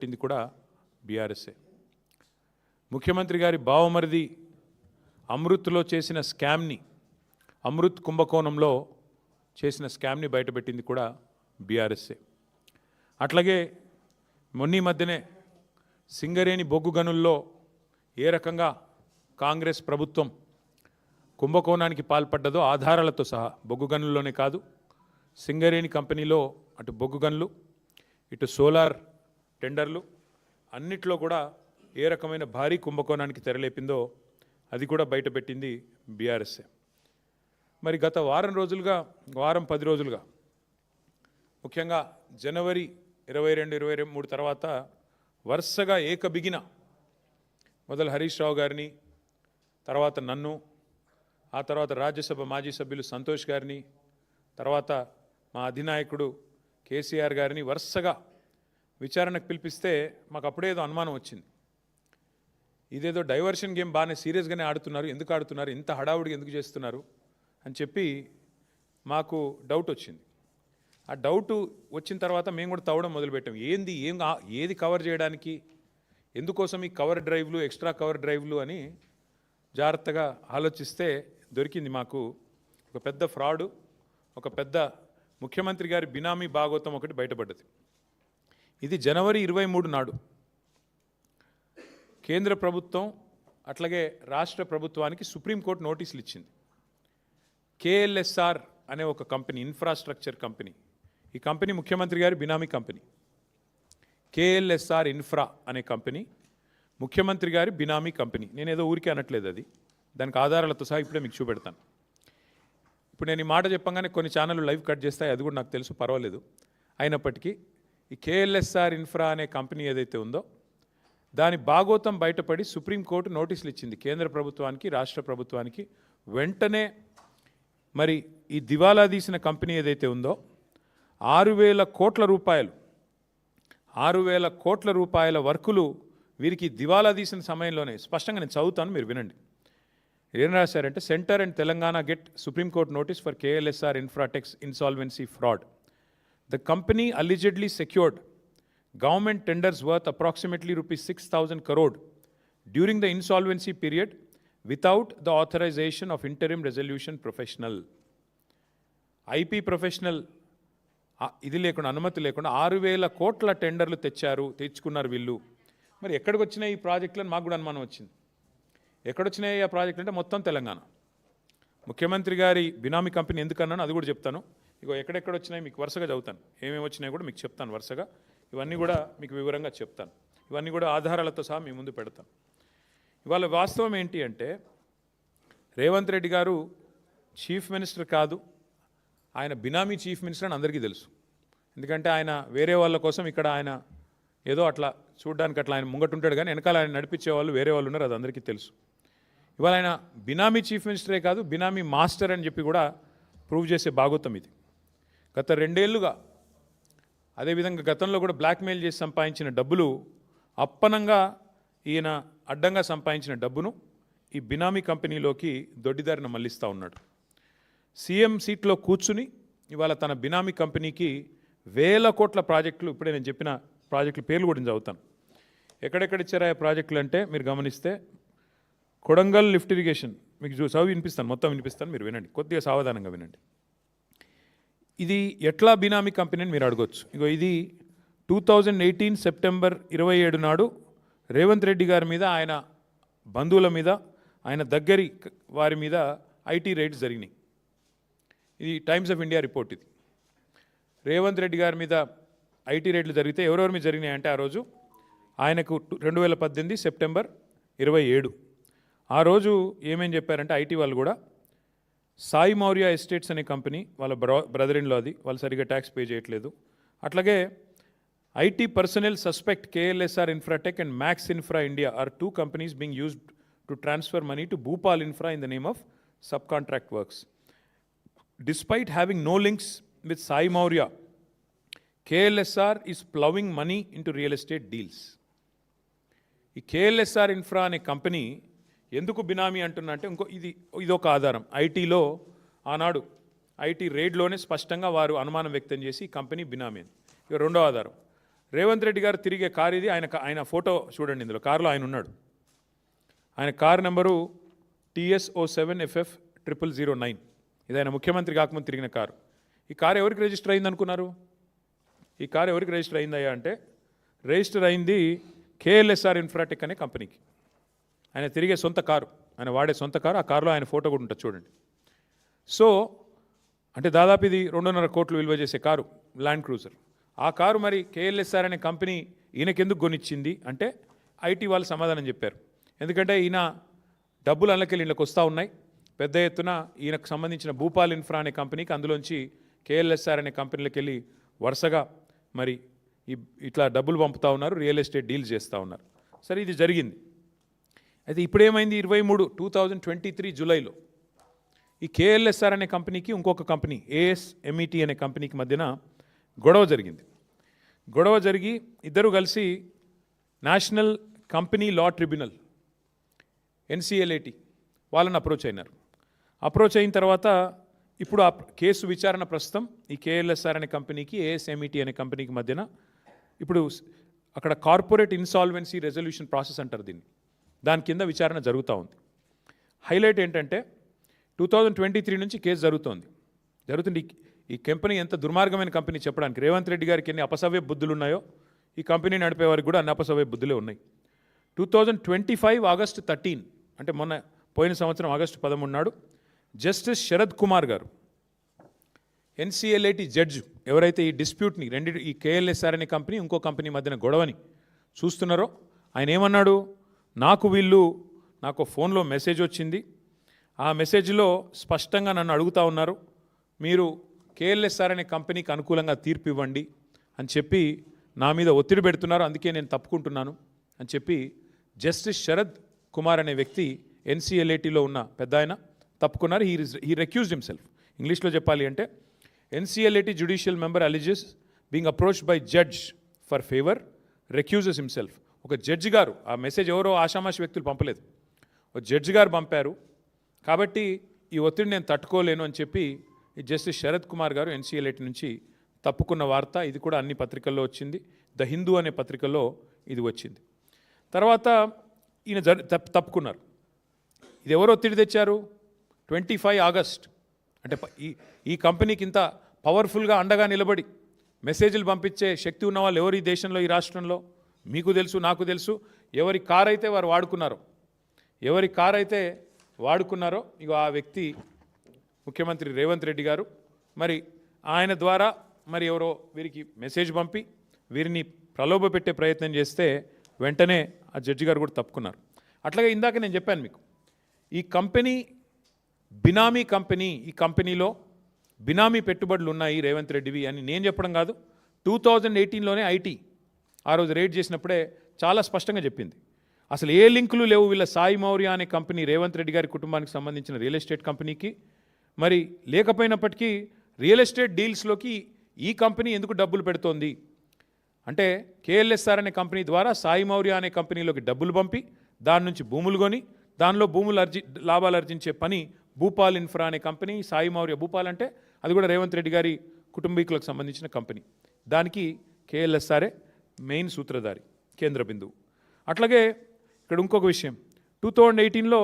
పెట్టింది కూడా బీఆర్ఎస్ఏ. ముఖ్యమంత్రి గారి బావమరిది అమృత్లో చేసిన స్కామ్ని, అమృత్ కుంభకోణంలో చేసిన స్కామ్ని బయటపెట్టింది కూడా బీఆర్ఎస్ఏ. అట్లాగే మొన్న మధ్యనే సింగరేణి బొగ్గు గనుల్లో ఏ రకంగా కాంగ్రెస్ ప్రభుత్వం కుంభకోణానికి పాల్పడ్డదో ఆధారాలతో సహా, బొగ్గు గనుల్లోనే కాదు, సింగరేణి కంపెనీలో అటు బొగ్గు గనులు ఇటు సోలార్ టెండర్లు అన్నిట్లో కూడా ఏ రకమైన భారీ కుంభకోణానికి తెరలేపిందో అది కూడా బయటపెట్టింది బీఆర్ఎస్ఏ. మరి గత వారం 10 రోజులుగా ముఖ్యంగా జనవరి 22, 23 తర్వాత వరుసగా ఏకబిగిన మొదలు హరీష్ రావు గారిని, తర్వాత నన్ను, ఆ తర్వాత రాజ్యసభ మాజీ సభ్యులు సంతోష్ గారిని, తర్వాత మా అధినాయకుడు కేసీఆర్ గారిని వరుసగా విచారణకు పిలిపిస్తే మాకు అప్పుడేదో అనుమానం వచ్చింది. ఇదేదో డైవర్షన్ గేమ్ బాగానే సీరియస్గానే ఆడుతున్నారు, ఎందుకు ఆడుతున్నారు, ఇంత హడావుడిగా ఎందుకు చేస్తున్నారు అని చెప్పి మాకు డౌట్ వచ్చింది. ఆ డౌట్ వచ్చిన తర్వాత మేము కూడా తవ్వడం మొదలుపెట్టాం. ఏది కవర్ చేయడానికి, ఎందుకోసం ఈ కవర్ డ్రైవ్లు, ఎక్స్ట్రా కవర్ డ్రైవ్లు అని జాగ్రత్తగా ఆలోచిస్తే దొరికింది మాకు ఒక పెద్ద ఫ్రాడు, ఒక పెద్ద ముఖ్యమంత్రి గారి బినామీ భాగోతం ఒకటి బయటపడ్డది. ఇది జనవరి 23 నాడు కేంద్ర ప్రభుత్వం అట్లాగే రాష్ట్ర ప్రభుత్వానికి సుప్రీంకోర్టు నోటీసులు ఇచ్చింది. కేఎల్ఎస్ఆర్ అనే ఒక కంపెనీ, ఇన్ఫ్రాస్ట్రక్చర్ కంపెనీ, ఈ కంపెనీ ముఖ్యమంత్రి గారి బినామీ కంపెనీ. కేఎల్ఎస్ఆర్ ఇన్ఫ్రా అనే కంపెనీ ముఖ్యమంత్రి గారి బినామీ కంపెనీ. నేనేదో ఊరికే అనట్లేదు, అది దానికి ఆధారాలతో సహా ఇప్పుడే మీకు చూపెడతాను. ఇప్పుడు నేను ఈ మాట చెప్పగానే కొన్ని ఛానళ్ళు లైవ్ కట్ చేస్తాయి, అది కూడా నాకు తెలుసు, పర్వాలేదు. అయినప్పటికీ ఈ కేఎల్ఎస్ఆర్ ఇన్ఫ్రా అనే కంపెనీ ఏదైతే ఉందో దాని భాగోతం బయటపడి సుప్రీంకోర్టు నోటీసులు ఇచ్చింది కేంద్ర ప్రభుత్వానికి, రాష్ట్ర ప్రభుత్వానికి. వెంటనే మరి ఈ దివాలా తీసిన కంపెనీ ఏదైతే ఉందో 6,000 కోట్ల రూపాయల వర్కులు వీరికి దివాలా తీసిన సమయంలోనే, స్పష్టంగా నేను చదువుతాను, మీరు వినండి. ఏం రాశారంటే, centre and Telangana get supreme court notice for KLSR Infratech's insolvency fraud. The company allegedly secured government tenders worth approximately rupees 6,000 crore during the insolvency period without the authorization of interim resolution professional. IP professional ఇది లేకుండా, అనుమతి లేకుండా 6,000 కోట్ల టెండర్లు తెచ్చుకున్నారు వీళ్ళు. మరి ఎక్కడికి వచ్చినాయి ఈ ప్రాజెక్టులను మాకు కూడా అనుమానం వచ్చింది. ఎక్కడొచ్చినాయి ఆ ప్రాజెక్టులు అంటే మొత్తం తెలంగాణ. ముఖ్యమంత్రి గారి బినామీ కంపెనీ ఎందుకన్నాను అది కూడా చెప్తాను. ఇగో ఎక్కడెక్కడ వచ్చినాయి మీకు వరుసగా చదువుతాను, ఏమేమి వచ్చినాయి కూడా మీకు చెప్తాను వరుసగా. ఇవన్నీ కూడా మీకు వివరంగా చెప్తాను, ఇవన్నీ కూడా ఆధారాలతో సహా మీ ముందు పెడతాను. ఇవాళ వాస్తవం ఏంటి అంటే, రేవంత్ రెడ్డి గారు చీఫ్ మినిస్టర్ కాదు, ఆయన బినామీ చీఫ్ మినిస్టర్ అని అందరికీ తెలుసు. ఎందుకంటే ఆయన వేరే వాళ్ళ కోసం ఇక్కడ ఆయన ఏదో అట్లా చూడడానికి అట్లా ఆయన ముంగటుంటాడు, కానీ వెనకాల ఆయన నడిపించే వాళ్ళు వేరే వాళ్ళు ఉన్నారు, అది అందరికీ తెలుసు. ఇవాళ ఆయన బినామీ చీఫ్ మినిస్టరే కాదు, బినామీ మాస్టర్ అని చెప్పి కూడా ప్రూవ్ చేసే భాగోతం ఇది. గత 2 ఏళ్లుగా అదేవిధంగా గతంలో కూడా బ్లాక్మెయిల్ చేసి సంపాదించిన డబ్బులు, అప్పనంగా ఈయన అడ్డంగా సంపాదించిన డబ్బును ఈ బినామీ కంపెనీలోకి దొడ్డిదారిన మళ్లిస్తూ ఉన్నాడు. సీఎం సీట్లో కూర్చుని ఇవాళ తన బినామీ కంపెనీకి 1,000 కోట్ల ప్రాజెక్టులు, ఇప్పుడే నేను చెప్పిన ప్రాజెక్టుల పేర్లు కూడా చదువుతాను. ఎక్కడెక్కడ ఇచ్చారా ఆ ప్రాజెక్టులు అంటే మీరు గమనిస్తే, కొడంగల్ లిఫ్ట్ ఇరిగేషన్ మీకు చదివి వినిపిస్తాను, మొత్తం వినిపిస్తాను, మీరు వినండి, కొద్దిగా సావధానంగా వినండి. ఇది ఎట్లా బినామీ కంపెనీ అని మీరు అడగొచ్చు. ఇగో ఇది 2018 సెప్టెంబర్ 27 నాడు రేవంత్ రెడ్డి గారి మీద, ఆయన బంధువుల మీద, ఆయన దగ్గరి వారి మీద ఐటీ రైడ్స్ జరిగినాయి. ఇది టైమ్స్ ఆఫ్ ఇండియా రిపోర్ట్. ఇది రేవంత్ రెడ్డి గారి మీద ఐటీ రైడ్లు జరిగితే ఎవరెవరి మీద జరిగినాయి అంటే, ఆ రోజు ఆయనకు 2018 సెప్టెంబర్ 27 ఆ రోజు ఏమేం చెప్పారంటే, ఐటీ వాళ్ళు కూడా సాయి మౌర్య ఎస్టేట్స్ అనే కంపెనీ, వాళ్ళ బ్రదర్ ఇన్ లో, అది వాళ్ళు సరిగ్గా ట్యాక్స్ పే చేయట్లేదు. అట్లాగే IT personnel suspect KLSR Infratech and Max Infra India are 2 companies being used to transfer money to Bhupal Infra in the name of sub contract works. Despite having no links with Sai Maurya, KLSR is flowing money into real estate deals. ఈ కేఎల్ఎస్ఆర్ ఇన్ఫ్రా అనే company ఎందుకు బినామీ అంటున్నా అంటే, ఇదొక ఆధారం. ఐటీలో ఆనాడు IT రేడ్లోనే స్పష్టంగా వారు అనుమానం వ్యక్తం చేసి కంపెనీ బినామీ అని. ఇక రెండో ఆధారం, రేవంత్ రెడ్డి గారు తిరిగే కారు ఇది. ఆయన ఫోటో చూడండి, ఇందులో కారులో ఆయన ఉన్నాడు. ఆయన కారు నెంబరు TS07FF0009. ఇది ఆయన ముఖ్యమంత్రి కాకముందు తిరిగిన కారు. ఈ కారు ఎవరికి రిజిస్టర్ అయింది అనుకున్నారు? ఈ కారు ఎవరికి రిజిస్టర్ అయిందయ్యా అంటే, రిజిస్టర్ అయింది KLSR ఇన్ఫ్రాటెక్ అనే కంపెనీకి. ఆయన తిరిగే సొంత కారు, ఆయన వాడే సొంత కారు. ఆ కారులో ఆయన ఫోటో కూడా ఉంటుంది చూడండి. సో అంటే దాదాపు ఇది 2.5 కోట్లు విలువ చేసే కారు, ల్యాండ్ క్రూజర్. ఆ కారు మరి KLSR అనే కంపెనీ ఈయనకెందుకు కొనిచ్చింది అంటే, IT వాళ్ళు సమాధానం చెప్పారు. ఎందుకంటే ఈయన డబ్బులు అల్లకెళ్ళి ఇళ్ళకి వస్తూ ఉన్నాయి పెద్ద ఎత్తున. ఈయనకు సంబంధించిన భూపాల్ ఇన్ఫ్రా అనే కంపెనీకి అందులోంచి KLSR అనే కంపెనీలకు వెళ్ళి వరుసగా మరి ఇట్లా డబ్బులు పంపుతూ ఉన్నారు, రియల్ ఎస్టేట్ డీల్స్ చేస్తూ ఉన్నారు. సరే, ఇది జరిగింది. అయితే ఇప్పుడేమైంది, 2023 జూలైలో ఈ KLSR అనే కంపెనీకి ఇంకొక కంపెనీ ASMET అనే కంపెనీకి మధ్యన గొడవ జరిగింది. గొడవ జరిగి ఇద్దరు కలిసి national company law tribunal NCLAT వాళ్ళని అప్రోచ్ అయినారు. అప్రోచ్ అయిన తర్వాత ఇప్పుడు ఆ కేసు విచారణ ప్రస్తుతం ఈ KLSR అనే కంపెనీకి ASMET అనే కంపెనీకి మధ్యన ఇప్పుడు అక్కడ కార్పొరేట్ ఇన్సాల్వెన్సీ రెజల్యూషన్ ప్రాసెస్ అంటారు దీన్ని. దాని కింద విచారణ జరుగుతూ ఉంది. హైలైట్ ఏంటంటే 2023 నుంచి కేసు జరుగుతుంది. ఈ కంపెనీ ఎంత దుర్మార్గమైన కంపెనీ చెప్పడానికి రేవంత్ రెడ్డి గారికి ఎన్ని అపసవ్య బుద్ధులు ఉన్నాయో ఈ కంపెనీ నడిపే వారికి కూడా అన్ని అపసవ్య బుద్ధులే ఉన్నాయి. 2025 ఆగస్టు 13 అంటే పోయిన సంవత్సరం ఆగస్టు 13 నాడు జస్టిస్ శరద్ కుమార్ గారు NCLAT జడ్జ్ ఎవరైతే ఈ డిస్ప్యూట్ని ఈ KLSR అనే కంపెనీ ఇంకో కంపెనీ మధ్యన గొడవని చూస్తున్నారో ఆయన ఏమన్నాడు, నాకు ఫోన్లో మెసేజ్ వచ్చింది. ఆ మెసేజ్లో స్పష్టంగా నన్ను అడుగుతూ ఉన్నారు, మీరు KLSR అనే కంపెనీకి అనుకూలంగా తీర్పు ఇవ్వండి అని చెప్పి నా మీద ఒత్తిడి పెడుతున్నారు, అందుకే నేను తప్పుకుంటున్నాను అని చెప్పి జస్టిస్ శరద్ కుమార్ అనే వ్యక్తి NCLATలో ఉన్న పెద్ద ఆయన తప్పుకున్నారు. He రెక్యూజ్డ్ himself. ఇంగ్లీష్లో చెప్పాలి అంటే NCLAT judicial member alleges being approached by judge for favour recuses himself. ఒక జడ్జి గారు, ఆ మెసేజ్ ఎవరో ఆషామాషి వ్యక్తులు పంపలేదు, ఒక జడ్జి గారు పంపారు. కాబట్టి ఈ ఒత్తిడి నేను తట్టుకోలేను అని చెప్పి ఈ జస్టిస్ శరద్ కుమార్ గారు NCLAT నుంచి తప్పుకున్న వార్త. ఇది కూడా అన్ని పత్రికల్లో వచ్చింది. ద హిందూ అనే పత్రికల్లో ఇది వచ్చింది. తర్వాత ఈయన తప్పుకున్నారు. ఇది ఎవరు ఒత్తిడి తెచ్చారు? 25 ఆగస్ట్ అంటే ఈ కంపెనీకి ఇంత పవర్ఫుల్గా అండగా నిలబడి మెసేజ్లు పంపించే శక్తి ఉన్న వాళ్ళు ఎవరు ఈ దేశంలో, ఈ రాష్ట్రంలో? మీకు తెలుసు, నాకు తెలుసు. ఎవరి కార్ అయితే వారు వాడుకున్నారో ఇక ఆ వ్యక్తి ముఖ్యమంత్రి రేవంత్ రెడ్డి గారు. మరి ఆయన ద్వారా మరి ఎవరో వీరికి మెసేజ్ పంపి వీరిని ప్రలోభ పెట్టే ప్రయత్నం చేస్తే వెంటనే ఆ జడ్జి గారు కూడా తప్పుకున్నారు. అట్లాగే ఇందాక నేను చెప్పాను మీకు, ఈ కంపెనీ బినామీ కంపెనీ, ఈ కంపెనీలో బినామీ పెట్టుబడులు ఉన్నాయి రేవంత్ రెడ్డివి అని నేను చెప్పడం కాదు. 2018లోనే IT ఆ రోజు రేడ్ చేసినప్పుడే చాలా స్పష్టంగా చెప్పింది. అసలు ఏ లింకులు లేవు వీళ్ళ సాయి మౌర్య అనే కంపెనీ రేవంత్ రెడ్డి గారి కుటుంబానికి సంబంధించిన రియల్ ఎస్టేట్ కంపెనీకి. మరి లేకపోయినప్పటికీ రియల్ ఎస్టేట్ డీల్స్లోకి ఈ కంపెనీ ఎందుకు డబ్బులు పెడుతోంది అంటే, KLSR అనే కంపెనీ ద్వారా సాయి మౌర్య అనే కంపెనీలోకి డబ్బులు పంపి దాని నుంచి భూములు కొని దానిలో లాభాలు ఆర్జించే పని భూపాల్ ఇన్ఫ్రా అనే కంపెనీ. సాయి మౌర్య, భూపాల్ అంటే అది కూడా రేవంత్ రెడ్డి గారి కుటుంబీకులకు సంబంధించిన కంపెనీ. దానికి KLSR మెయిన్ సూత్రధారి, కేంద్ర బిందువు. అట్లాగే ఇక్కడ ఇంకొక విషయం, 2018లో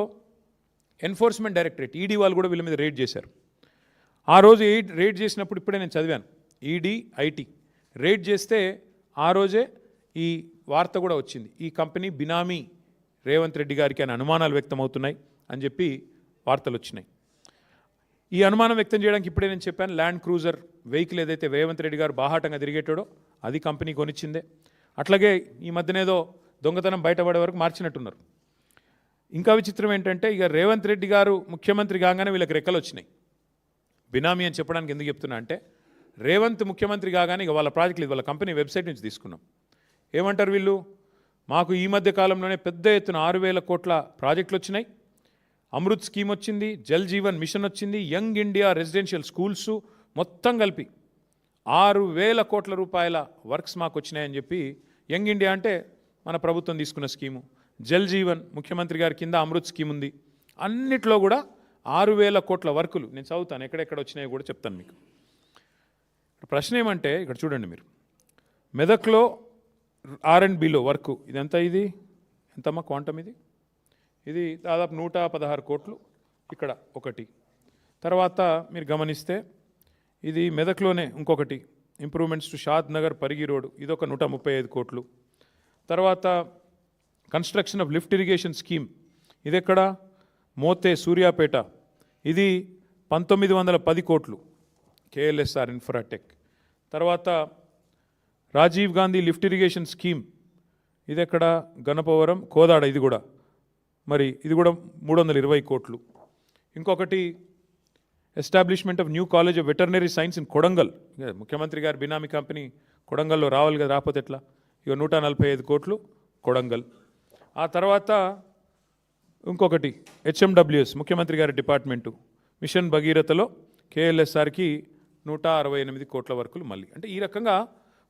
ఎన్ఫోర్స్మెంట్ డైరెక్టరేట్ ED వాళ్ళు కూడా వీళ్ళ మీద రేడ్ చేశారు. ఆ రోజు రేడ్ చేసినప్పుడు ఇప్పుడే నేను చదివాను, ED IT రేడ్ చేస్తే ఆ రోజే ఈ వార్త కూడా వచ్చింది, ఈ కంపెనీ బినామీ రేవంత్ రెడ్డి గారికి అని అనుమానాలు వ్యక్తమవుతున్నాయి అని చెప్పి వార్తలు వచ్చినాయి. ఈ అనుమానం వ్యక్తం చేయడానికి ఇప్పుడే నేను చెప్పాను, ల్యాండ్ క్రూజర్ వెహికల్ ఏదైతే రేవంత్ రెడ్డి గారు బాహాటంగా తిరిగేటాడో అది కంపెనీ కొనిచ్చిందే. అట్లాగే ఈ మధ్యనేదో దొంగతనం బయటపడే వరకు మార్చినట్టున్నారు. ఇంకా విచిత్రం ఏంటంటే, ఇక రేవంత్ రెడ్డి గారు ముఖ్యమంత్రి కాగానే వీళ్ళకి రెక్కలు వచ్చినాయి. బినామీ అని చెప్పడానికి ఎందుకు చెప్తున్నా అంటే, రేవంత్ ముఖ్యమంత్రి కాగానే ఇక వాళ్ళ ప్రాజెక్టులు వాళ్ళ కంపెనీ వెబ్సైట్ నుంచి తీసుకున్నాం. ఏమంటారు వీళ్ళు, మాకు ఈ మధ్య కాలంలోనే పెద్ద ఎత్తున 6,000 కోట్ల ప్రాజెక్టులు వచ్చినాయి, అమృత్ స్కీమ్ వచ్చింది, జల్ జీవన్ మిషన్ వచ్చింది, యంగ్ ఇండియా రెసిడెన్షియల్ స్కూల్స్ మొత్తం కలిపి 6,000 కోట్ల రూపాయల వర్క్స్ మాకు వచ్చినాయని చెప్పి. యంగ్ ఇండియా అంటే మన ప్రభుత్వం తీసుకున్న స్కీము, జల్ జీవన్ ముఖ్యమంత్రి గారి కింద అమృత్ స్కీమ్ ఉంది. అన్నిట్లో కూడా 6,000 కోట్ల వర్కులు. నేను చదువుతాను, ఎక్కడెక్కడ వచ్చినాయో కూడా చెప్తాను మీకు. ప్రశ్న ఏమంటే, ఇక్కడ చూడండి మీరు, మెదక్లో R&Bలో వర్క్ ఇదంతా ఇది ఎంతమ్మా క్వాంటమ్ ఇది దాదాపు 116 కోట్లు ఇక్కడ ఒకటి. తర్వాత మీరు గమనిస్తే ఇది మెదక్లోనే ఇంకొకటి improvements to Shad Nagar Parigi road ఇదొక 135 కోట్లు. తర్వాత construction of lift irrigation scheme ఇది ఎక్కడ మోతే సూర్యాపేట ఇది 1910 కోట్లు KLSR ఇన్ఫ్రాటెక్. తర్వాత Rajiv Gandhi lift irrigation scheme ఇది ఎక్కడ గణపవరం కోదాడ ఇది కూడా మరి ఇది కూడా 320 కోట్లు. ఇంకొకటి establishment of new college of veterinary science in Kodangal ముఖ్యమంత్రి గారి బినామీ కంపెనీ కొడంగల్లో రావాలి కదా రాకపోతే ఎట్లా ఇక 145 కోట్లు కొడంగల్. ఆ తర్వాత ఇంకొకటి HMWS ముఖ్యమంత్రి గారి డిపార్ట్మెంటు మిషన్ భగీరథలో KLSRకి 168 కోట్ల వరకులు మళ్ళీ. అంటే ఈ రకంగా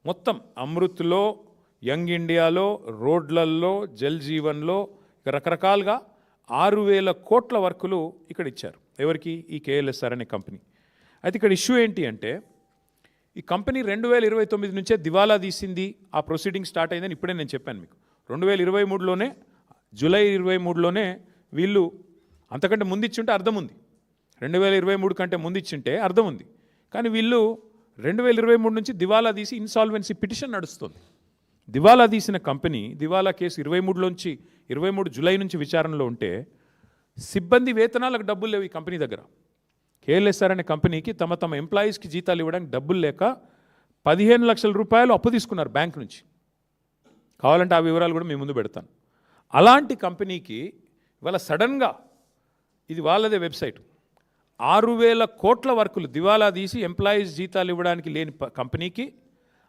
మొత్తం అమృత్లో యంగ్ ఇండియాలో రోడ్లల్లో జల్ జీవన్లో రకరకాలుగా 6,000 కోట్ల వర్కులు ఇక్కడ ఇచ్చారు. ఎవరికి ఈ KLSR అనే కంపెనీ. అయితే ఇక్కడ ఇష్యూ ఏంటి అంటే ఈ కంపెనీ 2029 నుంచే దివాలా తీసింది. ఆ ప్రొసీడింగ్ స్టార్ట్ అయిందని ఇప్పుడే నేను చెప్పాను మీకు. 2023లోనే జూలై 23లోనే వీళ్ళు అంతకంటే ముందు ఇచ్చింటే అర్థం ఉంది. 2023 కంటే ముందు ఇచ్చింటే అర్థం ఉంది. కానీ వీళ్ళు 2023 నుంచి దివాలా తీసి ఇన్సాల్వెన్సీ పిటిషన్ నడుస్తుంది. దివాలా తీసిన కంపెనీ దివాలా కేసు 23 జూలై నుంచి విచారణలో ఉంటే సిబ్బంది వేతనాలకు డబ్బులు లేవు ఈ కంపెనీ దగ్గర. KLSR అనే కంపెనీకి తమ ఎంప్లాయీస్కి జీతాలు ఇవ్వడానికి డబ్బులు లేక 15 లక్షల రూపాయలు అప్పు తీసుకున్నారు బ్యాంక్ నుంచి. కావాలంటే ఆ వివరాలు కూడా మీ ముందు పెడతాను. అలాంటి కంపెనీకి ఇవాళ సడన్గా ఇది వాళ్ళదే వెబ్సైట్ 6,000 కోట్ల వర్కులు దివాలా తీసి ఎంప్లాయీస్ జీతాలు ఇవ్వడానికి లేని కంపెనీకి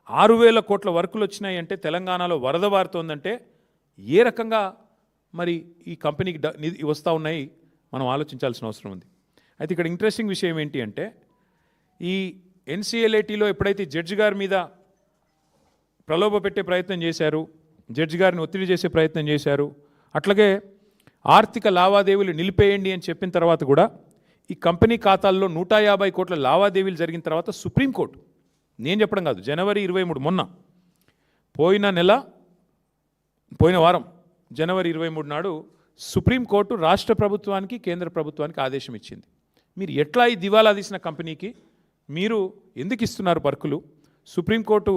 6,000 కోట్ల వర్కులు వచ్చినాయి అంటే తెలంగాణలో వరద వారుతోందంటే ఏ రకంగా మరి ఈ కంపెనీకి వస్తూ ఉన్నాయి మనం ఆలోచించాల్సిన అవసరం ఉంది. అయితే ఇక్కడ ఇంట్రెస్టింగ్ విషయం ఏంటి అంటే ఈ NCLATలో ఎప్పుడైతే జడ్జి గారి మీద ప్రలోభ పెట్టే ప్రయత్నం చేశారు, జడ్జి గారిని ఒత్తిడి చేసే ప్రయత్నం చేశారు, అట్లాగే ఆర్థిక లావాదేవీలు నిలిపేయండి అని చెప్పిన తర్వాత కూడా ఈ కంపెనీ ఖాతాల్లో 150 కోట్ల లావాదేవీలు జరిగిన తర్వాత సుప్రీంకోర్టు, నేను చెప్పడం కాదు, జనవరి 23 మొన్న పోయిన వారం జనవరి 23 నాడు సుప్రీంకోర్టు రాష్ట్ర ప్రభుత్వానికి కేంద్ర ప్రభుత్వానికి ఆదేశం ఇచ్చింది. మీరు ఎట్లా ఈ దివాలా తీసిన కంపెనీకి మీరు ఎందుకు ఇస్తున్నారు వర్కులు? సుప్రీంకోర్టు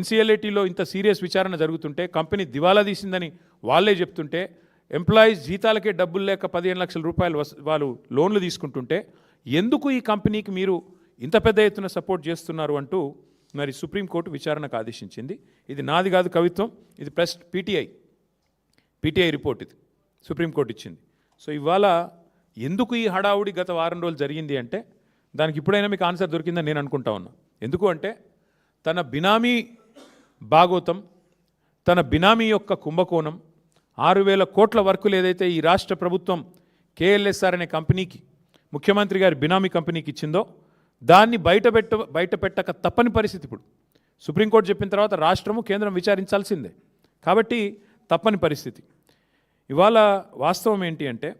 NCLATలో ఇంత సీరియస్ విచారణ జరుగుతుంటే కంపెనీ దివాలా తీసిందని వాళ్ళే చెప్తుంటే ఎంప్లాయీస్ జీతాలకే డబ్బులు లేక 15 లక్షల రూపాయలు వాళ్ళు లోన్లు తీసుకుంటుంటే ఎందుకు ఈ కంపెనీకి మీరు ఇంత పెద్ద ఎత్తున సపోర్ట్ చేస్తున్నారు అంటూ మరి సుప్రీంకోర్టు విచారణకు ఆదేశించింది. ఇది నాది కాదు కవిత్వం, ఇది ప్రెస్ PTI రిపోర్ట్ ఇది సుప్రీంకోర్టు ఇచ్చింది. సో ఇవాళ ఎందుకు ఈ హడావుడి గత వారం రోజులు జరిగింది అంటే దానికి ఇప్పుడైనా మీకు ఆన్సర్ దొరికిందని నేను అనుకుంటా ఉన్నా. ఎందుకు అంటే తన బినామీ భాగోతం, తన బినామీ యొక్క కుంభకోణం, 6,000 కోట్ల వర్కులు ఏదైతే ఈ రాష్ట్ర ప్రభుత్వం KLSR అనే కంపెనీకి ముఖ్యమంత్రి గారి బినామీ కంపెనీకి ఇచ్చిందో దాన్ని బయట పెట్టక తప్పని పరిస్థితి. ఇప్పుడు సుప్రీంకోర్టు చెప్పిన తర్వాత రాష్ట్రము కేంద్రం విచారించాల్సిందే కాబట్టి తప్పని పరిస్థితి. ఇవాళ వాస్తవం ఏంటి అంటే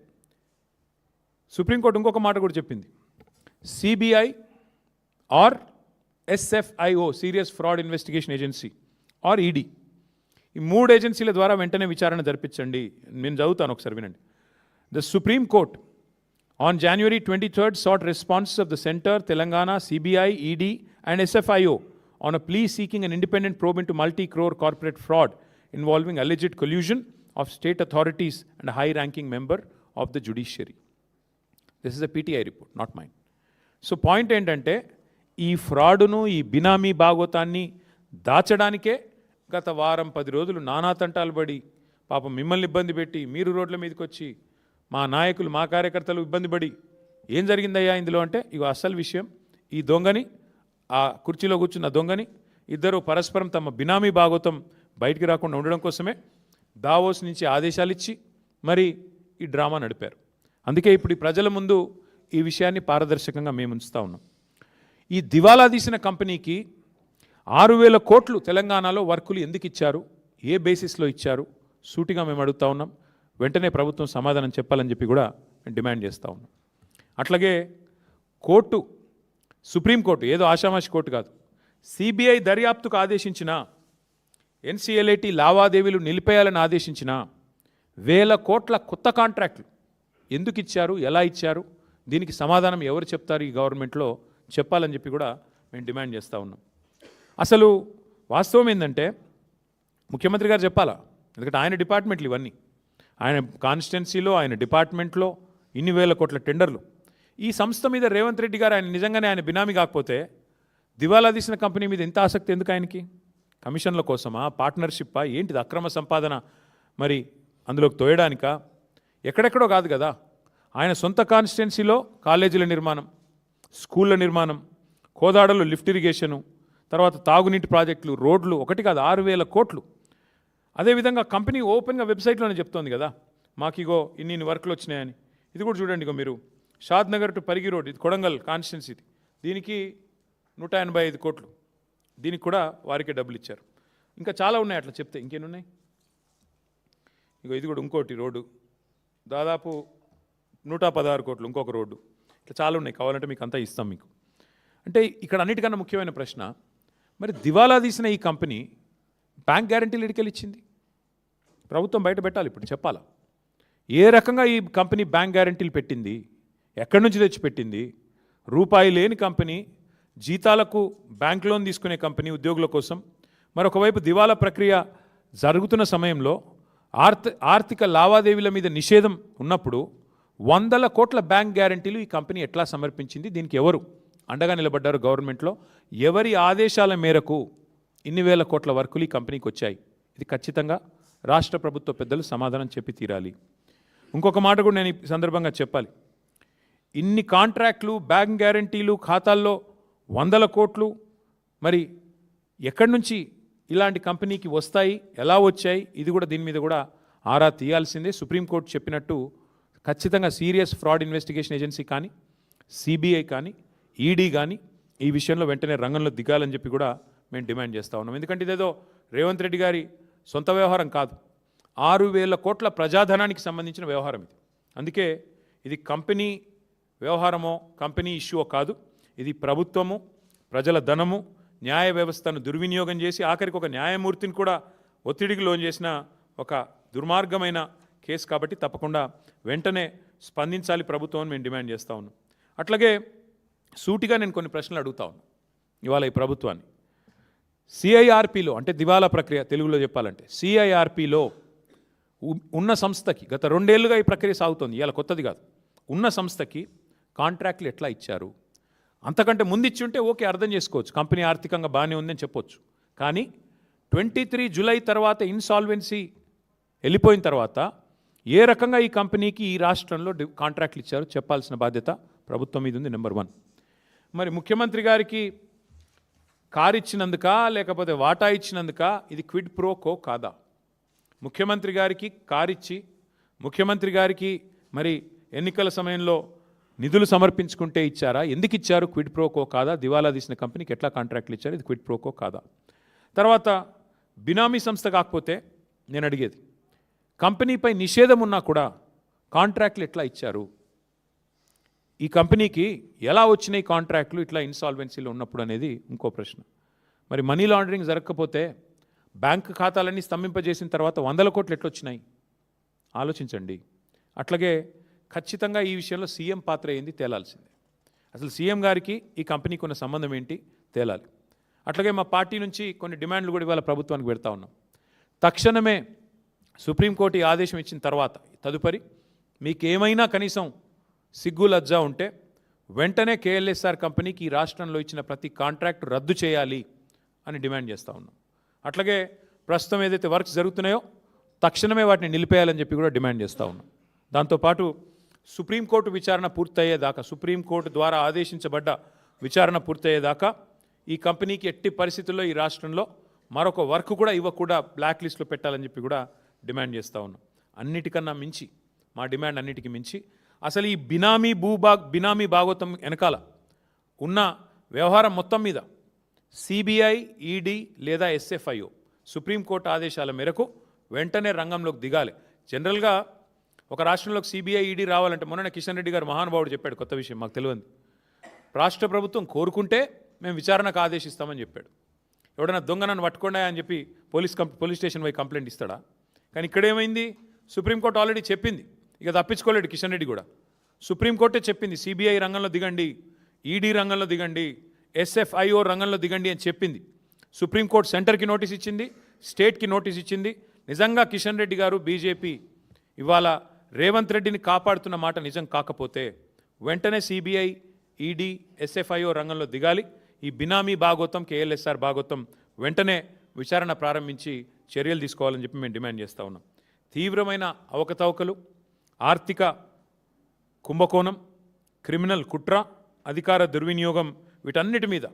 సుప్రీంకోర్టు ఇంకొక మాట కూడా చెప్పింది. CBI or SFIO serious fraud investigation agency or ED ఈ 3 ఏజెన్సీల ద్వారా వెంటనే విచారణ జరిపించండి. నేను చదువుతాను ఒకసారి వినండి. The supreme court on January 23rd sought responses of the Center, Telangana, CBI, ED and SFIO on a plea seeking an independent probe into multi-crore corporate fraud involving alleged collusion of state authorities and a high-ranking member of the judiciary. This is a PTI report, not mine. So point ఏంటంటే ఈ ఫ్రాడును ఈ బినామీ భాగోతాన్ని దాచడానికే గత వారం 10 రోజులు నానా తంటాలు పడి పాపం మిమ్మల్ని ఇబ్బంది పెట్టి మీరు రోడ్ల మీదకి వచ్చి మా నాయకులు మా కార్యకర్తలు ఇబ్బంది పడి ఏం జరిగిందయ్యా ఇందులో అంటే ఇగో అసలు విషయం ఈ దొంగని ఆ కుర్చీలో కూర్చున్న దొంగని ఇద్దరు పరస్పరం తమ బినామీ భాగోతం బయటికి రాకుండా ఉండడం కోసమే దావోస్ నుంచి ఆదేశాలు ఇచ్చి మరి ఈ డ్రామా నడిపారు. అందుకే ఇప్పుడు ఈ ప్రజల ముందు ఈ విషయాన్ని పారదర్శకంగా మేము ఉంచుతా ఉన్నాం. ఈ దివాలా తీసిన కంపెనీకి 6,000 కోట్లు తెలంగాణలో వర్కులు ఎందుకు ఇచ్చారు, ఏ బేసిస్లో ఇచ్చారు సూటిగా మేము అడుగుతా ఉన్నాం. వెంటనే ప్రభుత్వం సమాధానం చెప్పాలని చెప్పి కూడా మేము డిమాండ్ చేస్తూ ఉన్నాం. అట్లాగే కోర్టు, సుప్రీంకోర్టు ఏదో ఆషామాషి కోర్టు కాదు, CBI దర్యాప్తుకు ఆదేశించిన ఎన్సీఎల్ఐటి లావాదేవీలు నిలిపేయాలని ఆదేశించిన వేల కోట్ల కొత్త కాంట్రాక్టులు ఎందుకు ఇచ్చారు, ఎలా ఇచ్చారు, దీనికి సమాధానం ఎవరు చెప్తారు ఈ గవర్నమెంట్లో చెప్పాలని చెప్పి కూడా మేము డిమాండ్ చేస్తూ ఉన్నాం. అసలు వాస్తవం ఏంటంటే ముఖ్యమంత్రి గారు చెప్పాలా, ఎందుకంటే ఆయన డిపార్ట్మెంట్లు ఇవన్నీ, ఆయన కాన్స్టిట్యున్సీలో ఆయన డిపార్ట్మెంట్లో ఇన్ని వేల కోట్ల టెండర్లు. ఈ సంస్థ మీద రేవంత్ రెడ్డి గారు ఆయన నిజంగానే ఆయన బినామీ కాకపోతే దివాలా తీసిన కంపెనీ మీద ఎంత ఆసక్తి ఎందుకు ఆయనకి? కమిషన్ల కోసమా, పార్ట్నర్షిప్పా, ఏంటిది అక్రమ సంపాదన మరి అందులోకి తోయడానికా? ఎక్కడెక్కడో కాదు కదా, ఆయన సొంత కాన్స్టిట్యున్సీలో కాలేజీల నిర్మాణం, స్కూళ్ళ నిర్మాణం, కోదాడలో లిఫ్ట్ ఇరిగేషను, తర్వాత తాగునీటి ప్రాజెక్టులు, రోడ్లు, ఒకటి కాదు 6,000 కోట్లు. అదేవిధంగా కంపెనీ ఓపెన్గా వెబ్సైట్లోనే చెప్తోంది కదా, మాకు ఇగో ఇన్ని వర్కులు వచ్చినాయని. ఇది కూడా చూడండి, ఇగో మీరు షాద్ నగర్ టు పరిగి రోడ్, ఇది కొడంగల్ కాన్స్టిట్యున్సీ, దీనికి 185 కోట్లు, దీనికి కూడా వారికే డబ్బులు ఇచ్చారు. ఇంకా చాలా ఉన్నాయి అట్లా చెప్తే, ఇంకేమున్నాయి? ఇగో ఇది కూడా ఇంకోటి రోడ్డు, దాదాపు 116 కోట్లు, ఇంకొక రోడ్డు, ఇట్లా చాలా ఉన్నాయి, కావాలంటే మీకు అంతా ఇస్తాం మీకు. అంటే ఇక్కడ అన్నిటికన్నా ముఖ్యమైన ప్రశ్న, మరి దివాలా తీసిన ఈ కంపెనీ బ్యాంక్ గ్యారంటీలు ఎడికెళ్ళి ఇచ్చింది? ప్రభుత్వం బయట పెట్టాలి, ఇప్పుడు చెప్పాలా ఏ రకంగా ఈ కంపెనీ బ్యాంక్ గ్యారంటీలు పెట్టింది, ఎక్కడి నుంచి తెచ్చి పెట్టింది? రూపాయి లేని కంపెనీ, జీతాలకు బ్యాంక్ లోన్ తీసుకునే కంపెనీ ఉద్యోగుల కోసం, మరొకవైపు దివాలా ప్రక్రియ జరుగుతున్న సమయంలో ఆర్థిక లావాదేవీల మీద నిషేధం ఉన్నప్పుడు 100 కోట్ల బ్యాంక్ గ్యారంటీలు ఈ కంపెనీ ఎట్లా సమర్పించింది? దీనికి ఎవరు అండగా నిలబడ్డారు గవర్నమెంట్లో? ఎవరి ఆదేశాల మేరకు ఇన్ని వేల కోట్ల వర్కులు ఈ కంపెనీకి వచ్చాయి? ఇది ఖచ్చితంగా రాష్ట్ర ప్రభుత్వ పెద్దలు సమాధానం చెప్పి తీరాలి. ఇంకొక మాట కూడా నేను ఈ సందర్భంగా చెప్పాలి, ఇన్ని కాంట్రాక్టులు, బ్యాంక్ గ్యారంటీలు, ఖాతాల్లో 100 కోట్లు, మరి ఎక్కడి నుంచి ఇలాంటి కంపెనీకి వస్తాయి, ఎలా వచ్చాయి? ఇది కూడా దీని మీద కూడా ఆరా తీయాల్సిందే. సుప్రీంకోర్టు చెప్పినట్టు ఖచ్చితంగా సీరియస్ ఫ్రాడ్ ఇన్వెస్టిగేషన్ ఏజెన్సీ కానీ, సిబిఐ కానీ, ఈడీ కానీ ఈ విషయంలో వెంటనే రంగంలో దిగాలని చెప్పి కూడా మేము డిమాండ్ చేస్తూ ఉన్నాం. ఎందుకంటే ఇదేదో రేవంత్ రెడ్డి గారి సొంత వ్యవహారం కాదు, 6,000 కోట్ల ప్రజాధనానికి సంబంధించిన వ్యవహారం ఇది. అందుకే ఇది కంపెనీ వ్యవహారమో కంపెనీ ఇష్యూవో కాదు, ఇది ప్రభుత్వము, ప్రజల ధనము, న్యాయ వ్యవస్థను దుర్వినియోగం చేసి ఆఖరికి ఒక న్యాయమూర్తిని కూడా ఒత్తిడికి లోన్ చేసిన ఒక దుర్మార్గమైన కేసు. కాబట్టి తప్పకుండా వెంటనే స్పందించాలి ప్రభుత్వం అని మేము డిమాండ్ చేస్తూ ఉన్నాం. అట్లాగే సూటిగా నేను కొన్ని ప్రశ్నలు అడుగుతా ఉన్నాను ఇవాళ ఈ ప్రభుత్వాన్ని. సిఐఆర్పిలో అంటే దివాలా ప్రక్రియ తెలుగులో చెప్పాలంటే సిఐఆర్పిలో ఉన్న సంస్థకి గత 2 ఏళ్లుగా ఈ ప్రక్రియ సాగుతోంది, ఇవాళ కొత్తది కాదు. ఉన్న సంస్థకి కాంట్రాక్టులు ఎట్లా ఇచ్చారు? అంతకంటే ముందు ఇచ్చి ఉంటే ఓకే, అర్థం చేసుకోవచ్చు, కంపెనీ ఆర్థికంగా బాగానే ఉందని చెప్పొచ్చు. కానీ 23 జూలై తర్వాత ఇన్సాల్వెన్సీ వెళ్ళిపోయిన తర్వాత ఏ రకంగా ఈ కంపెనీకి ఈ రాష్ట్రంలో కాంట్రాక్టులు ఇచ్చారో చెప్పాల్సిన బాధ్యత ప్రభుత్వం మీద ఉంది. నెంబర్ 1. మరి ముఖ్యమంత్రి గారికి కారు ఇచ్చినందుక లేకపోతే వాటా ఇచ్చినందుక ఇది క్విడ్ ప్రో కో కాదా? ముఖ్యమంత్రి గారికి కారు ఇచ్చి ముఖ్యమంత్రి గారికి మరి ఎన్నికల సమయంలో నిధులు సమర్పించుకుంటే ఇచ్చారా? ఎందుకు ఇచ్చారు? క్విడ్ ప్రో కో కాదా? దివాలా తీసిన కంపెనీకి ఎట్లా కాంట్రాక్టులు ఇచ్చారు? ఇది క్విడ్ ప్రో కో కాదా? తర్వాత బినామీ సంస్థ కాకపోతే నేను అడిగేది, కంపెనీపై నిషేధం ఉన్నా కూడా కాంట్రాక్టులు ఎట్లా ఇచ్చారు? ఈ కంపెనీకి ఎలా వచ్చినాయి కాంట్రాక్టులు ఇట్లా ఇన్సాల్వెన్సీలో ఉన్నప్పుడు అనేది ఇంకో ప్రశ్న. మరి మనీ లాండరింగ్ జరగకపోతే బ్యాంక్ ఖాతాలన్నీ స్తంభింపజేసిన తర్వాత 100 కోట్లు ఎట్లొచ్చినాయి? ఆలోచించండి. అట్లాగే ఖచ్చితంగా ఈ విషయంలో సీఎం పాత్ర ఏంది తేలాల్సిందే. అసలు సీఎం గారికి ఈ కంపెనీకి ఉన్న సంబంధం ఏంటి తేలాలి. అట్లాగే మా పార్టీ నుంచి కొన్ని డిమాండ్లు కూడా ఇవాళ ప్రభుత్వానికి పెడతా ఉన్నాం. తక్షణమే సుప్రీంకోర్టు ఈ ఆదేశం ఇచ్చిన తర్వాత తదుపరి మీకేమైనా కనీసం సిగ్గు లజ్జా ఉంటే వెంటనే కేఎల్ఎస్ఆర్ కంపెనీకి ఈ రాష్ట్రంలో ఇచ్చిన ప్రతి కాంట్రాక్ట్ రద్దు చేయాలి అని డిమాండ్ చేస్తూ ఉన్నాం. అట్లాగే ప్రస్తుతం ఏదైతే వర్క్స్ జరుగుతున్నాయో తక్షణమే వాటిని నిలిపేయాలని చెప్పి కూడా డిమాండ్ చేస్తూ ఉన్నాం. దాంతోపాటు సుప్రీంకోర్టు విచారణ పూర్తయ్యేదాకా, సుప్రీంకోర్టు ద్వారా ఆదేశించబడ్డ విచారణ పూర్తయ్యేదాకా ఈ కంపెనీకి ఎట్టి పరిస్థితుల్లో ఈ రాష్ట్రంలో మరొక వర్క్ కూడా ఇవ్వకుండా బ్లాక్ లిస్ట్లో పెట్టాలని చెప్పి కూడా డిమాండ్ చేస్తూ ఉన్నాం. అన్నిటికన్నా మించి మా డిమాండ్ అన్నిటికీ మించి అసలు ఈ బినామీ భాగోతం వెనకాల ఉన్న వ్యవహారం మొత్తం మీద సిబిఐ, ఈడీ లేదా ఎస్ఎఫ్ఐఓ సుప్రీంకోర్టు ఆదేశాల మేరకు వెంటనే రంగంలోకి దిగాలి. జనరల్గా ఒక రాష్ట్రంలోకి సిబిఐ, ఈడీ రావాలంటే మొన్న కిషన్ రెడ్డి గారు మహానుభావుడు చెప్పాడు, కొత్త విషయం మాకు తెలియదు, రాష్ట్ర ప్రభుత్వం కోరుకుంటే మేము విచారణకు ఆదేశిస్తామని చెప్పాడు. ఎవడన్నా దొంగ నన్ను పట్టుకోండా అని చెప్పి పోలీస్ స్టేషన్ పోయి కంప్లైంట్ ఇస్తాడా? కానీ ఇక్కడేమైంది, సుప్రీంకోర్టు ఆల్రెడీ చెప్పింది, ఇక తప్పించుకోలేడు కిషన్ రెడ్డి కూడా. సుప్రీంకోర్టే చెప్పింది సిబిఐ రంగంలో దిగండి, ఈడీ రంగంలో దిగండి, ఎస్ఎఫ్ఐఓ రంగంలో దిగండి అని చెప్పింది. సుప్రీంకోర్టు సెంటర్కి నోటీస్ ఇచ్చింది, స్టేట్కి నోటీస్ ఇచ్చింది. నిజంగా కిషన్ రెడ్డి గారు బీజేపీ ఇవాళ రేవంత్ రెడ్డిని కాపాడుతున్న మాట నిజం కాకపోతే వెంటనే సిబిఐ, ఈడీ, ఎస్ఎఫ్ఐఓ రంగంలో దిగాలి. ఈ బినామీ భాగోతం, కేఎల్ఎస్ఆర్ భాగోతం వెంటనే విచారణ ప్రారంభించి చర్యలు తీసుకోవాలని చెప్పి మేము డిమాండ్ చేస్తూ ఉన్నాం. తీవ్రమైన అవకతవకలు, ఆర్థిక కుంభకోణం, క్రిమినల్ కుట్ర, అధికార దుర్వినియోగం, వీటన్నిటి మీద,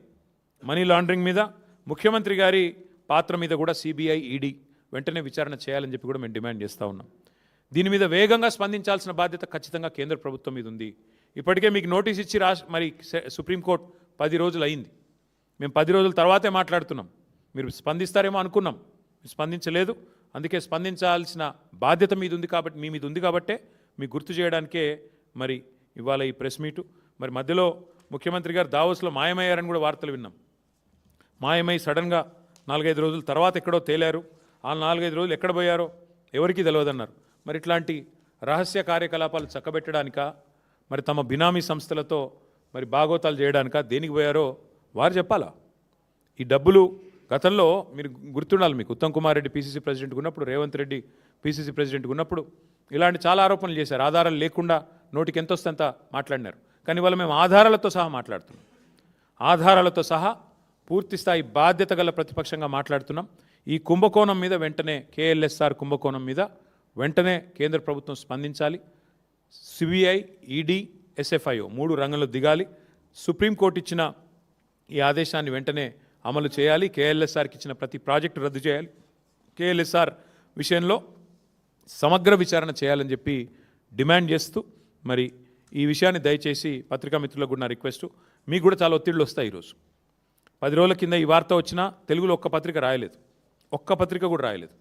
మనీ లాండరింగ్ మీద, ముఖ్యమంత్రి గారి పాత్ర మీద కూడా సిబిఐ, ఈడీ వెంటనే విచారణ చేయాలని చెప్పి కూడా మేము డిమాండ్ చేస్తూ ఉన్నాం. దీని మీద వేగంగా స్పందించాల్సిన బాధ్యత ఖచ్చితంగా కేంద్ర ప్రభుత్వం మీద ఉంది. ఇప్పటికే మీకు నోటీస్ ఇచ్చి మరి సుప్రీంకోర్టు 10 రోజులు అయింది. మేము 10 రోజుల తర్వాతే మాట్లాడుతున్నాం. మీరు స్పందిస్తారేమో అనుకున్నాం, మీరు స్పందించలేదు. అందుకే స్పందించాల్సిన బాధ్యత మీద ఉంది కాబట్టి, మీ మీద ఉంది కాబట్టే మీకు గుర్తు చేయడానికే మరి ఇవాళ ఈ ప్రెస్ మీటు. మరి మధ్యలో ముఖ్యమంత్రి గారు దావోస్లో మాయమయ్యారని కూడా వార్తలు విన్నాం. మాయమై సడన్గా 4-5 రోజుల తర్వాత ఎక్కడో తేలారు. ఆ 4-5 రోజులు ఎక్కడ పోయారో ఎవరికీ తెలియదన్నారు. మరి ఇట్లాంటి రహస్య కార్యకలాపాలు చక్కబెట్టడానికా, మరి తమ బినామీ సంస్థలతో మరి బాగోతాలు చేయడానికా, దేనికి పోయారో వారు చెప్పాలా? ఈ డబ్బులు గతంలో మీరు గుర్తుండాలి, మీకు ఉత్తమ్ కుమార్ రెడ్డి పీసీసీ ప్రెసిడెంట్గా ఉన్నప్పుడు, రేవంత్ రెడ్డి పీసీసీ ప్రెసిడెంట్గా ఉన్నప్పుడు ఇలాంటి చాలా ఆరోపణలు చేశారు. ఆధారాలు లేకుండా నోటికి ఎంత వస్తే అంత మాట్లాడినారు. కానీ ఇవాళ మేము ఆధారాలతో సహా మాట్లాడుతున్నాం. ఆధారాలతో సహా పూర్తి స్థాయి బాధ్యత గల ప్రతిపక్షంగా మాట్లాడుతున్నాం. ఈ కుంభకోణం మీద వెంటనే, కేఎల్ఎస్ఆర్ కుంభకోణం మీద వెంటనే కేంద్ర ప్రభుత్వం స్పందించాలి. సిబిఐ, ఈడీ, ఎస్ఎఫ్ఐఓ 3 రంగంలో దిగాలి. సుప్రీంకోర్టు ఇచ్చిన ఈ ఆదేశాన్ని వెంటనే అమలు చేయాలి. కేఎల్ఎస్ఆర్కి ఇచ్చిన ప్రతి ప్రాజెక్టు రద్దు చేయాలి. కేఎల్ఎస్ఆర్ విషయంలో సమగ్ర విచారణ చేయాలని చెప్పి డిమాండ్ చేస్తూ, మరి ఈ విషయాన్ని దయచేసి పత్రికా మిత్రులకు కూడా నా రిక్వెస్ట్, మీకు కూడా చాలా ఒత్తిళ్ళు వస్తాయి. ఈరోజు 10 రోజుల కింద ఈ వార్త వచ్చినా తెలుగులో ఒక్క పత్రిక రాయలేదు, ఒక్క పత్రిక కూడా రాయలేదు.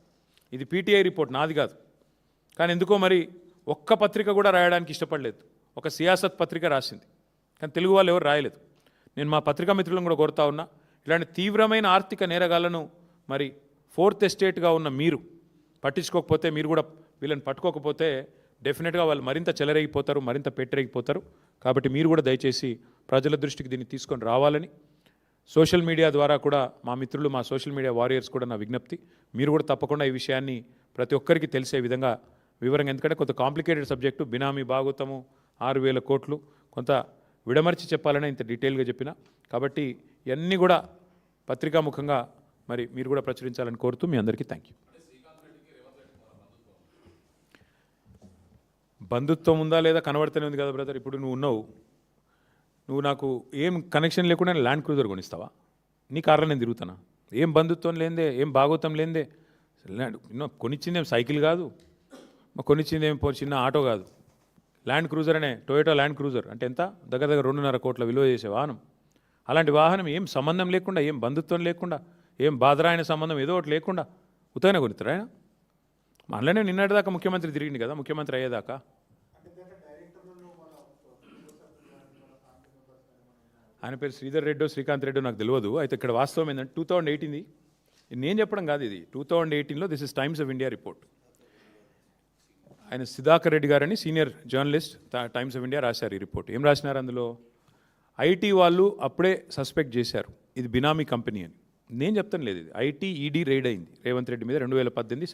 ఇది పీటీఐ రిపోర్ట్, నాది కాదు. కానీ ఎందుకో మరి ఒక్క పత్రిక కూడా రాయడానికి ఇష్టపడలేదు. ఒక సియాసత్ పత్రిక రాసింది, కానీ తెలుగు వాళ్ళు ఎవరు రాయలేదు. నేను మా పత్రికా మిత్రులను కూడా కోరుతా ఉన్నా, ఇలాంటి తీవ్రమైన ఆర్థిక నేరగాళ్లను మరి 4th ఎస్టేట్గా ఉన్న మీరు పట్టించుకోకపోతే, మీరు కూడా వీళ్ళని పట్టుకోకపోతే డెఫినెట్గా వాళ్ళు మరింత చెలరేగిపోతారు, మరింత పెట్టరేగిపోతారు. కాబట్టి మీరు కూడా దయచేసి ప్రజల దృష్టికి దీన్ని తీసుకొని రావాలని సోషల్ మీడియా ద్వారా కూడా మా మిత్రులు, మా సోషల్ మీడియా వారియర్స్ కూడా నా విజ్ఞప్తి. మీరు కూడా తప్పకుండా ఈ విషయాన్ని ప్రతి ఒక్కరికి తెలిసే విధంగా వివరంగా, ఎందుకంటే కొంత కాంప్లికేటెడ్ సబ్జెక్టు, బినామీ భాగోతము 6,000 కోట్లు, కొంత విడమర్చి చెప్పాలనే ఇంత డీటెయిల్గా చెప్పిన. కాబట్టి ఇవన్నీ కూడా పత్రికాముఖంగా మరి మీరు కూడా ప్రచురించాలని కోరుతూ మీ అందరికీ థ్యాంక్ యూ. బంధుత్వం ఉందా లేదా కనబడుతూనే ఉంది కదా బ్రదర్. ఇప్పుడు నువ్వు నాకు ఏం కనెక్షన్ లేకుండా ల్యాండ్ క్రూజర్ కొనిస్తావా? నీ కార్లో నేను తిరుగుతానా? ఏం బంధుత్వం లేదే, ఏం భాగోతం లేదే. కొనిచ్చిందేం సైకిల్ కాదు, కొనిచ్చిందేం చిన్న ఆటో కాదు, ల్యాండ్ క్రూజర్ అనే టొయోటా ల్యాండ్ క్రూజర్ అంటే ఎంత, దగ్గర 2.5 కోట్ల విలువ చేసే వాహనం. అలాంటి వాహనం ఏం సంబంధం లేకుండా, ఏం బంధుత్వం లేకుండా, ఏం బాధరాయన సంబంధం ఏదో ఒకటి లేకుండా ఉత్తగానే కొనిస్తారా ఆయన? మనలోనే నిన్నటిదాకా ముఖ్యమంత్రి తిరిగింది కదా, ముఖ్యమంత్రి అయ్యేదాకా. ఆయన పేరు శ్రీధర్ రెడ్డో శ్రీకాంత్ రెడ్డో నాకు తెలియదు. అయితే ఇక్కడ వాస్తవం ఏంటంటే 2018 నేను చెప్పడం కాదు, ఇది 2018లో this is Times of India report. ఆయన సుధాకర్ రెడ్డి గారని senior journalist, Times of India రాశారు ఈ రిపోర్ట్. ఏం రాసినారు అందులో? ఐటీ వాళ్ళు అప్పుడే సస్పెక్ట్ చేశారు ఇది బినామీ కంపెనీ అని. నేను చెప్తాను లేదు, ఇది ఐటీ ఈడీ రైడ్ అయింది రేవంత్ రెడ్డి మీద 2018